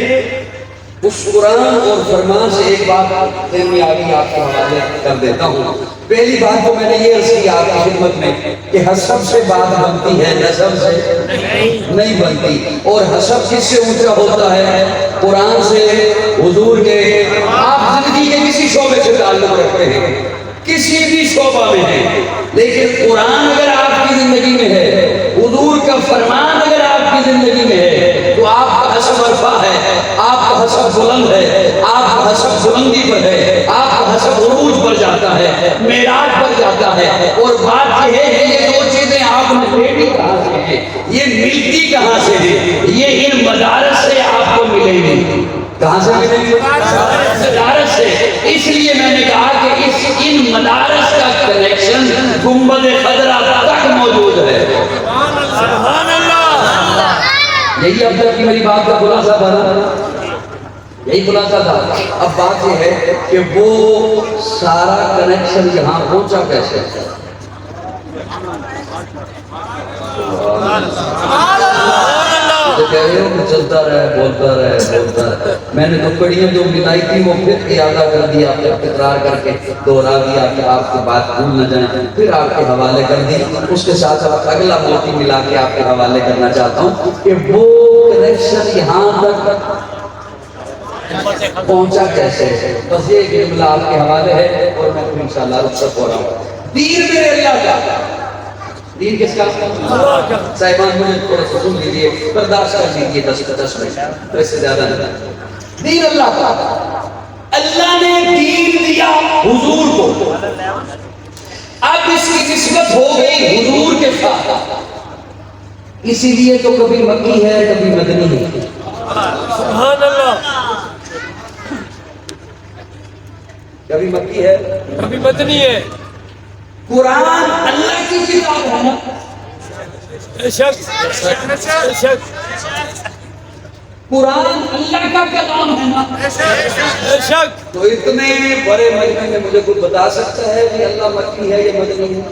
اس قرآن اور فرمان سے ایک بات دل میں آگے آپ کے حوالے کر دیتا ہوں. پہلی بات تو میں نے یہ عرض کی آپ کی خدمت میں کہ حسب سے بات بنتی ہے نسب سے نہیں بنتی. اور حسب کس سے اونچا ہوتا ہے؟ قرآن سے حضور کے. آپ زندگی کے کسی شعبے سے تعلق رکھتے ہیں کسی بھی شعبہ میں ہے لیکن قرآن اگر آپ کی زندگی میں ہے حضور کا فرمان اگر آپ کی زندگی میں ہے تو آپ کا حسب عرفہ ہے آپ کا حسب بلند ہے آپ کا حسب بلندی پر ہے آپ کا حسب عروج پر جاتا ہے معراج پر جاتا ہے. اور بات یہ ہے کہ یہ دو چیزیں آپ نے بیٹی کہاں سے ہیں یہ ملتی کہاں سے ہے یہ ان مدارس سے آپ کو ملیں گی. کہاں سے ملیں گی؟ مدارس سے. اس لیے میں نے کہا کہ ان مدارس کا کنیکشن گنبد خضرا تک موجود ہے. یہی اب تک کی میری بات کا خلاصہ تھا نا یہی خلاصہ تھا. اب بات یہ ہے کہ وہ سارا کنیکشن یہاں پہنچا کیسے کہہ رہے ہو کہ چلتا رہے بولتا رہے. میں نے تو کڑیاں جو بنائی تھی وہ پھر اعادہ کر دیا تکرار کر کے دوہرا دیا کہ آپ کی بات بھول نہ جائیں پھر آپ کے حوالے کر دی. اس کے ساتھ ساتھ اگلا موتی ملا کے آپ کے حوالے کرنا چاہتا ہوں کہ وہ کنیکشن یہاں تک پہنچا کیسے. بس یہ جملہ آپ کے حوالے ہے اور میں انشاءاللہ رخصت ہو رہا ہوں. دین میرے اللہ کا دین کس کا صاحبان مجھے تھوڑا سا سن لیجیے برداشت کر لیجیے 10 منٹ تو اس سے زیادہ نہیں. دین اللہ کا اللہ نے دین دیا حضور کو اب اس کی نسبت ہو گئی حضور کے ساتھ اسی لیے تو کبھی مکی ہے کبھی مدنی ہے. سبحان اللہ. کبھی مکی ہے کبھی مدنی ہے. قرآن اللہ کی کتاب ہے نا قرآن اللہ کا کلام ہے نا. تو اتنے بڑے مجمع میں مجھے کوئی بتا سکتا ہے کہ اللہ مکی ہے یا مدنی ہے؟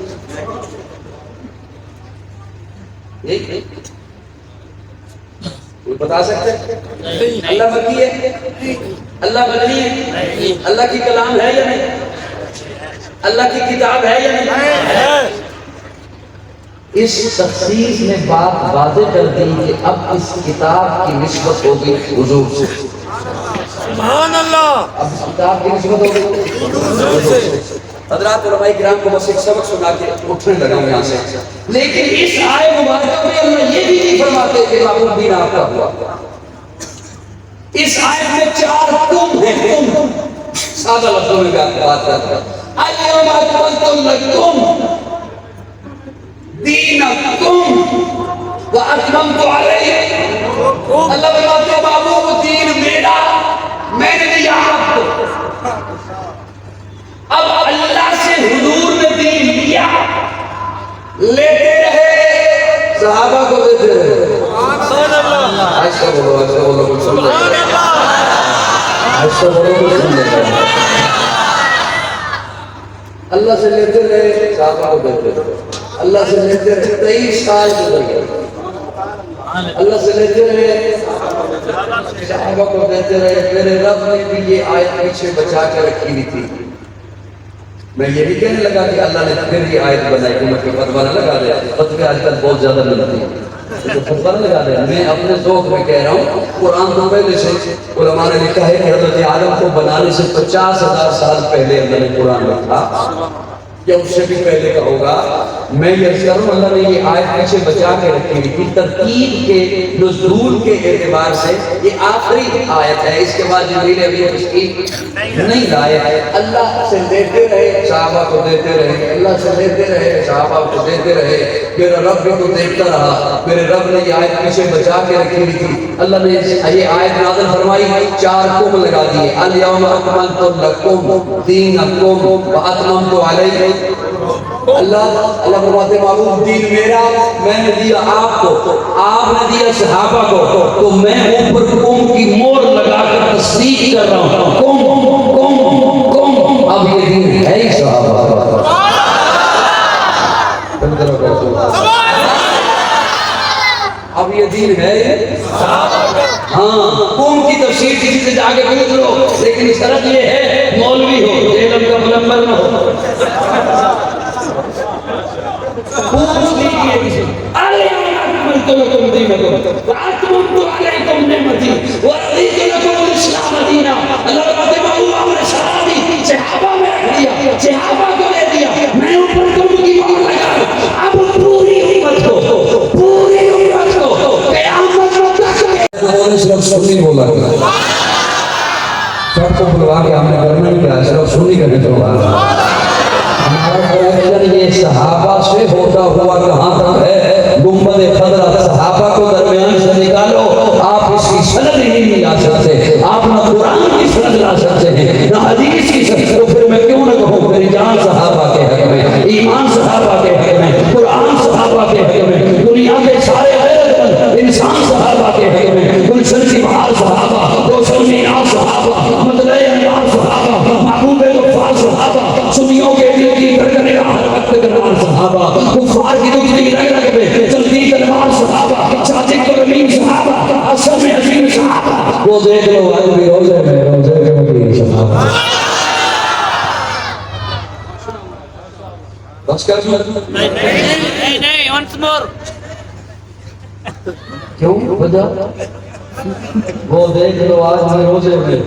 کوئی بتا سکتے ہیں اللہ مکی ہے اللہ مدنی ہے اللہ کی کلام ہے یا نہیں اللہ کی کتاب ہے یا نہیں؟ اس تخصیص نے بات واضح کر دی کہ اب اس کتاب کی نسبت ہوگی حضور سے. سبحان اللہ. اب اس کتاب کی نسبت ہوگی حضور سے. حضرات علماء کرام کو بس ایک سبق سنا کے اٹھنے لگا ہوں یہاں سے. لیکن اس آیت مبارکہ میں اللہ یہ بھی نہیں فرماتے کہ معمول دین آپ کا ہوا. اس آیت میں 4 تم ہیں تم سادہ لفظوں میں بات کرتا ہے. اليوم اکملت لکم دینکم واتممت علیکم. اللہ فرماتے ہیں محبوب دین میرا میں نے دیا آپ کو. اب اللہ سے حضور نے دین لیا لیتے رہے صحابہ کو دیتے رہے. ایسا بولو ایسا بولو اللہ سے لیتے رہے صحابہ کو دیتے رہے. اللہ سے لیتے رہے 23 سال گزر گئے. اللہ سے لیتے رہے صحابہ کو دیتے رہے. میرے رب نے بھی یہ آیت پیچھے بچا کے رکھی ہوئی تھی. میں یہ بھی کہنے لگا کہ اللہ نے پھر یہ آیت بنائی کہ میں فتویٰ نہ لگا دیا. فتوے آج کل بہت زیادہ ملتی ہیں تو فتویٰ نہ لگا دیا. میں اپنے ذوق میں کہہ رہا ہوں قرآن تو پہلے سے علماء نے لکھا ہے کہ حضرت آدم کو بنانے سے 50,000 سال پہلے اللہ نے قرآن رکھا. یا اس سے بھی پہلے کا ہوگا. میں یہ عرض کروں اللہ نے یہ آیت پیچھے بچا کے رکھی ہوئی تھی ترتیب کے نزول کے اعتبار سے. یہ آخری آیت ہے, اس کے بعد جبریل ابھی تشریف نہیں لائے. اللہ سے دیتے رہے صحابہ کو دیتے رہے, اللہ سے دیتے رہے صحابہ کو دیتے رہے. میرا رب بھی تو دیکھتا رہا. میرے رب نے یہ آیت پیچھے بچا کے رکھی ہوئی تھی. اللہ نے یہ آیت نازل فرمائی, 4 کم لگا دیے. الیوم اکملت لکم دینکم واتممت علیکم. اللہ فرماتے معلوم دین میرا, میں نے دیا آپ کو, آپ نے دیا صحابہ کو, تو میں اوپر قوم کی مور لگا کر تصدیق کر رہا ہوں. قوم اب یہ دین ہے ہی صحابہ. اب یہ دین ہے ہاں. قوم کی تفسیر کسی سے جا کے پوچھ لو, لیکن شرط یہ ہے مولوی ہو, علم کا ملمبر نہ ہو. پوچھ لیجیے کسی صحابہ میں رکھ دیا, صحابہ کو دے دیا, میں اوپر تم کی مور لگا. اب پوری امت کو قیامت تک صرف سنی بولا سب کو بلوا کے ہم نے کرنا نہیں کیا, صرف سنی کرنے تو یہ صحابہ سے ہوتا ہوا کہاں تک ہے. گنبد خضرا صحابہ کو درمیان سے نکالو, آپ اس کی سند ہی نہیں لا سکتے. آپ نہ قرآن کی سند لا سکتے ہیں نہ حدیث کی سند. تو پھر میں کیوں نہ کہوں میری جان صحابہ کے حق میں, ایمان صحابہ کے حق میں, قرآن صحابہ کے حق میں, دنیا کے سارے غیرتمند انسان صحابہ کے حق میں, گلشن کی بہار صحابہ, روشن مینار صحابہ, مطلع انوار صحابہ, محبوب غفار صحابہ, سنیوں کے دل کی دھڑکنیں حرکت کرنا صحابہ, کفار کی دکھتی رگ رگ پہ چلتی تلوار صحابہ, صادق و امین صحابہ, اصل میں عظیم صحابہ. وہ دیکھ لو آج بھی روزے میں صحابہ. بس کر نہیں once more. کیوں وجہ وہ دیکھ لو آج بھی روزے میں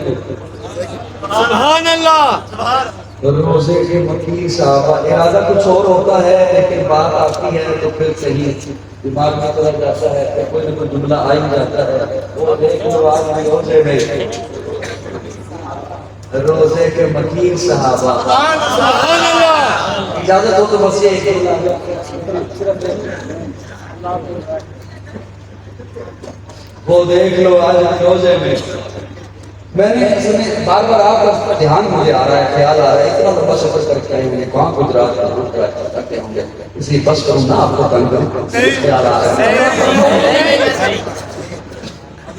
سبحان اللہ. روزے کے مکی صحابہ. ارادہ کچھ اور ہوتا ہے لیکن بات آتی ہے تو پھر صحیح دماغ میں طرف جاتا ہے, پھر کوئی نہ کوئی جملہ آ ہی جاتا ہے. وہ دیکھ لو آج بھی روزے میں روزے کے مکین صحابہ. سبحان اللہ. اجازت ہو تو بس یہ ایک وہ دیکھ لو آج روزے میں. میں نے اصل میں بار بار آپ کا دھیان مجھے آ رہا ہے, خیال آ رہا ہے اتنا لمبا سفر کر کے آئے ہوں گے, کہاں گجرات کا روٹ کرتے ہوں گے, اس لیے بس کروں نا آپ کو تنگ کروں. خیال آ رہا ہے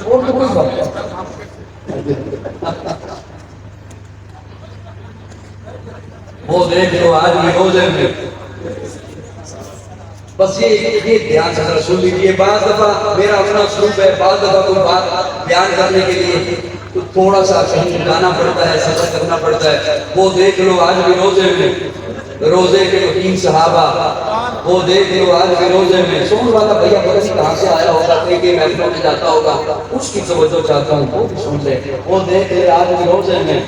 اور تو کوئی بات نہیں. وہ دیکھ لو آج بھی روزے میں. بس یہ دھیان سے ذرا سن لیجیے. بعض دفعہ میرا اپنا اسلوب ہے, بعض دفعہ کوئی بات بیان کرنے کے لیے تو تھوڑا سا کہیں جانا پڑتا ہے, سفر کرنا پڑتا ہے. وہ دیکھ لو آج بھی روزے میں روزے کے مکین صحابہ. وہ دیکھ لو آج بھی روزے میں. سن والا بھیا پتہ نہیں کہاں سے آیا ہوگا, کہ محفلوں میں جاتا ہوگا, اس کی توجہ چاہتا ہوں وہ بھی سن لے. وہ دیکھ لے آج بھی روزے میں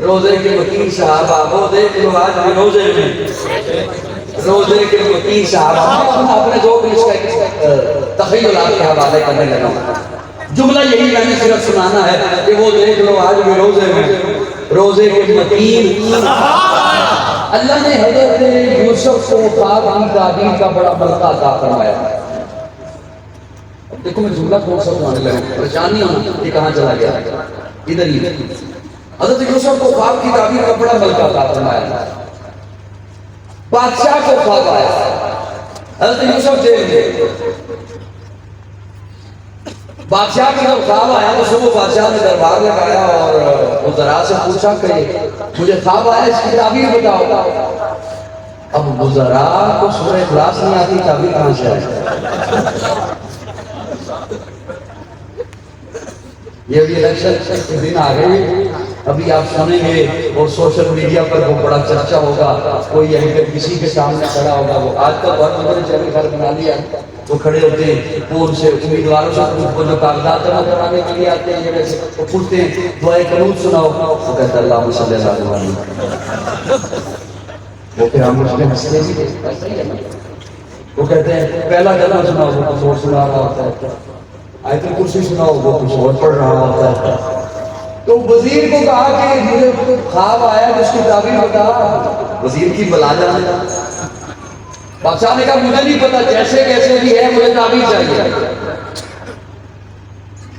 روزے کے مکین صحابہ. وہ دیکھ لو آج بھی روزے میں روزے کے مکین صحابہ. اپنے جو بھی اس کا تخیلات کے حوالے کرنے لگا ہوں. جملہ یہی میں نے صرف سنانا ہے کہ وہ دیکھ لو آج بھی روزے میں روزے کے مکین. اللہ نے حضرت یوسف کو خواب کی تعبیر کا بڑا برکہ عطا فرمایا. دیکھو میں جملہ کون سا سنانے لگا, پریشان نہیں ہونا یہ کہاں چلا گیا, ادھر ہی. حضرت یوسف کو خواب کی تعبیر کا بڑا برکہ عطا فرمایا. بادشاہ کو خواب آیا, حضرت یوسف جیل میں. بادشاہ کا جب خواب آیا تو صبح بادشاہ نے دربار لگایا اور وزراء سے پوچھا کہ مجھے خواب آیا, اس کی تعبیر بتاؤ. اب وزراء کو سورہ اخلاص نہیں آتی, تعبیر کہاں سے آئی؟ یہ بھی الیکشن کے دن آ گئے, ابھی آپ سنیں گے اور سوشل میڈیا پر وہ بڑا چرچا ہوگا. کوئی اینکر کسی کے سامنے کھڑا ہوگا, وہ آج کا بہت بڑے چینل گھر بنا لیا, وہ کھڑے ہوتے ہیں، وہ ان سے امیدواروں سے وہ جو کاغذات جمع کرانے کے لیے آتے ہیں جگہ سے وہ پوچھتے ہیں دعائے قنوت سناؤ، وہ کہتا ہے اللہم صلی اللہ علیہ وسلم، وہ پھر ہم اس میں ہنستے بھی تھے، وہ کہتے ہیں پہلا جلوہ سناؤ، وہ کچھ اور سنا رہا ہوتا ہے، آیت الکرسی سناؤ، وہ کچھ اور پڑھ رہا ہوتا ہے۔ تو وزیر کو کہا کہ مجھے خواب آیا جس کی تعبیر بتا، وزیر کی بلا جانے، بادشاہ نے کہا مجھے نہیں پتا، جیسے کیسے بھی ہے مجھے تعبیر چاہیے۔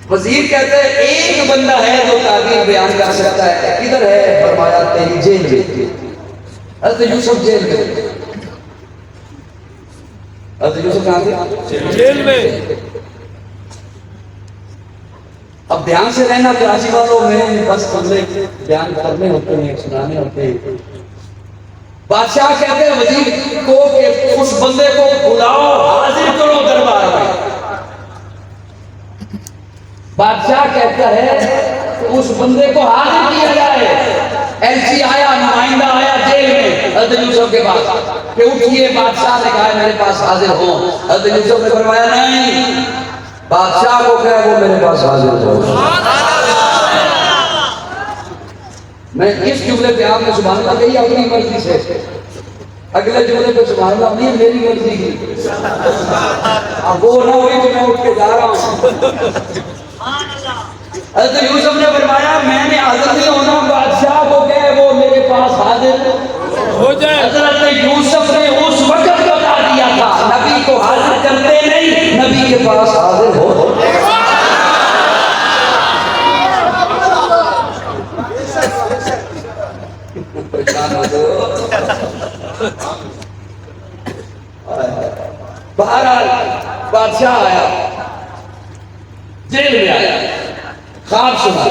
وزیر کہتا ہے ایک بندہ ہے جو تعبیر بیان کر سکتا ہے، کدھر ہے؟ فرمایا تیری جیل میں۔ حضرت یوسف جیل میں، حضرت یوسف کہاں تھے؟ جیل میں۔ اب دھیان سے رہنا کراچی والوں میں، بس جملے بیان کرنے ہوتے ہیں، سنانے ہوتے ہیں۔ بادشاہ کہتے ہیں وزیر کو کہ اس بندے کو بلاؤ، حاضر کرو دربار میں۔ بادشاہ کہتا ہے اس بندے کو حاضر کیا جائے۔ ایلچی آیا، نمائندہ آیا جیل میں حضرت یوسف کے پاس کہ اٹھیے، بادشاہ نے کہا میرے پاس حاضر ہو۔ حضرت یوسف نے فرمایا نہیں، بادشاہ کو کہا وہ میرے پاس حاضر ہو۔ میں اس جملے پہ آپ نے سبحان اللہ کہی اپنی مرضی سے، اگلے جملے پہ سبحان اللہ نہیں میری مرضی کی، اب وہ نہ ہوئی تو میں اٹھ کے جا رہا ہوں۔ حضرت یوسف نے فرمایا میں نے حاضر نہیں ہونا، بادشاہ کو کہے وہ میرے پاس حاضر ہو جائے۔ حضرت یوسف نے اس وقت بتا دیا تھا نبی کو حاضر کرتے نہیں، نبی کے پاس حاضر ہو۔ بہرحال بادشاہ آیا، جیل میں آیا، خواب سنا۔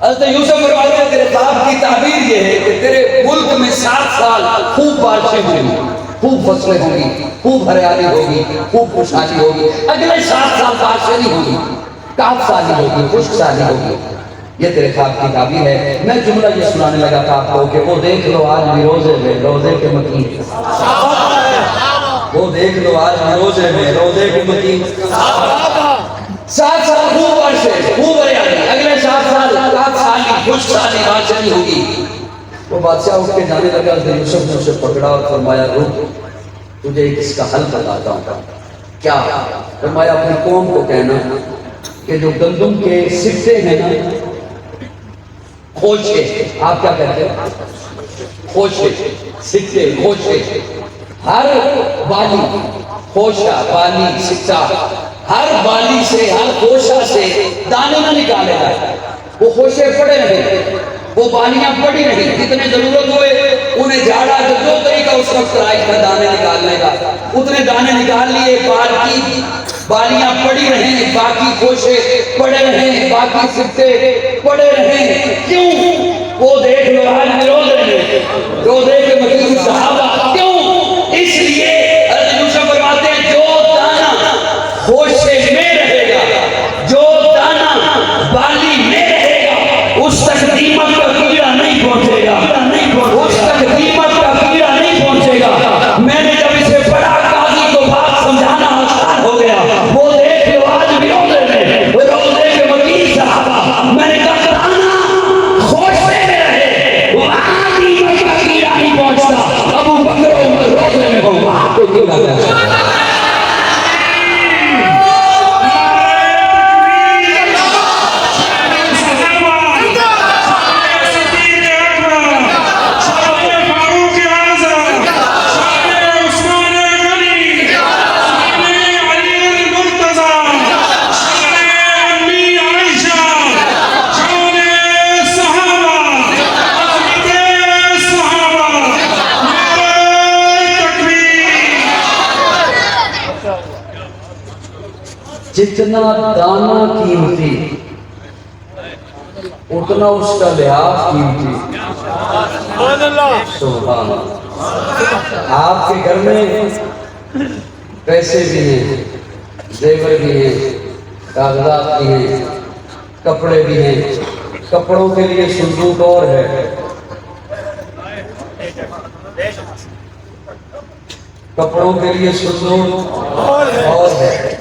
حضرت یوسف فرماتے ہیں تیرے خواب کی تعبیر یہ ہے کہ تیرے ملک میں 7 سال خوب بارشیں ہوں گی، خوب فصلیں ہوں گی، خوب ہریالی ہوگی، خوب خوشحالی ہوگی۔ اگلے 7 سال بارشیں نہیں ہوگی، کاف سالی ہوگی، خشک سالی ہوگی۔ یہ تیرے خواب کی تعبیر ہے۔ میں جملہ یہ سنانے لگا تھا آپ کو کہ وہ دیکھ لو آج بھی روزے میں، روزے کے مکین، وہ دیکھ لو آج بھی روزے میں، روزے کے مکین۔ 7 سال خوب بارشیں، خوب ہریالی، اگلے 7 سال کاف سالی، خشک سالی بارشیں نہیں ہوگی۔ وہ بادشاہ اٹھ کے جانے لگا، یوسف نے اسے پکڑا اور فرمایا رک، تجھے اس کا حل بتاتا ہوں۔ کیا؟ فرمایا اپنی قوم کو کہنا کہ جو گندم کے سکے ہیں نا، کھوچے، آپ کیا کہتے ہیں؟ کھوچے، سکے، کھوچے، ہر بالی، کھوچا، بالی، سکہ، ہر بالی سے، ہر کھوچا سے دانے نہ نکالے گا، وہ کھوچے پڑے رہے، وہ بالیاں پڑی رہی، جتنے ضرورت ہوئے انہیں جھاڑا، جو طریقہ اس وقت رائج کا دانے نکالنے کا، اتنے دانے نکال لیے، باقی بالیاں پڑی رہیں، باقی کھوشے پڑے رہیں، باقی سکے پڑے رہیں۔ کیوں؟ وہ دیکھ لو آج بھی روزے میں، روزے کے مکین صحابہ۔ کیوں؟ اس لیے حضرت یوسف فرماتے ہیں جو دانا کھوشے میں رہے گا، جو دانا بالی میں رہے گا، اس تک دیمک کا کیڑا نہیں پہنچے گا، اس تک دیمک کا کیڑا نہیں پہنچے گا۔ میں نے جب اسے پڑھا قاضی کو بات سمجھانا آسان ہو گیا۔ وہ دیکھ لو آج بھی روزے میں، روزے کے مکین صحابہ۔ میں نے کہا دانا کھوشے میں رہے، وہاں دیمک کا کیڑا نہیں پہنچتا۔ ابو بکر عمر روزے میں ہو، وہاں کوئی کیڑا نہیں پہنچتا۔ جتنا دانا قیمتی اتنا اس کا لحاظ قیمتی۔ سبحان اللہ۔ آپ کے گھر میں پیسے بھی ہیں، زیور بھی ہیں، کاغذات بھی ہیں، کپڑے بھی ہیں، کپڑوں کے لیے صندوق اور ہے، کپڑوں کے لیے سندور اور ہے،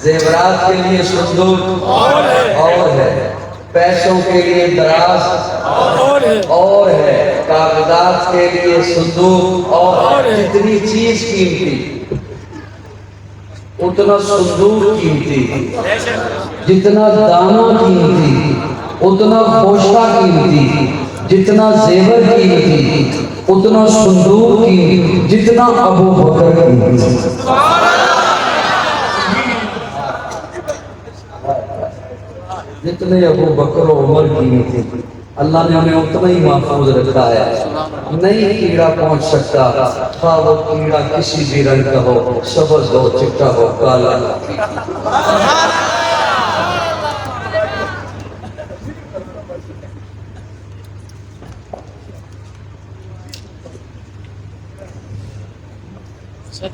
زیورات کے لیے سندور اور ہے، پیسوں کے لیے دراز اور ہے، کاغذات کے لیے صندوق اور جتنی چیز قیمتی اتنا صندوق قیمتی، جتنا دانہ قیمتی اتنا گوشہ قیمتی، جتنا زیور قیمتی اتنا صندوق قیمتی، جتنا ابو بکر قیمتی۔ جتنے ابو بکر و عمر قیمتی، اللہ نے انہیں اتنا ہی محفوظ رکھا ہے، نہیں کیڑا پہنچ سکتا، خواہ وہ کیڑا کسی بھی رنگ کا ہو، سبز ہو، چٹا ہو، کالا ہو۔ سر